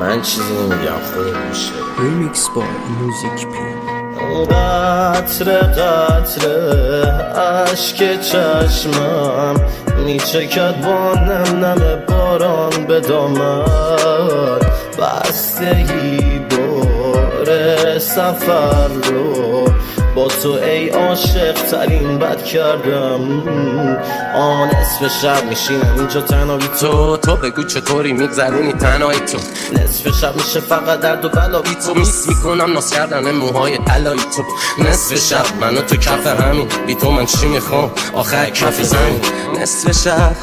من چیزی نمیگم، خود میشه. ریمیکس با موزیک پی. قطره قطره عشق چشمم میچکد با نم نم باران به دامن، بستگی باره سفر رو با تو ای عاشق ترین بد کردم. نصف شب میشینم اینجا تنها بی تو بگو چطوری میگذرونی تنهایی تو. نصف شب میشه فقط درد و بلا بی تو، میس میکنم ناز کردن موهای طلایی تو. نصف شب منو تو کف همین بی تو من چی میخوام آخر کف زمین. نصف شب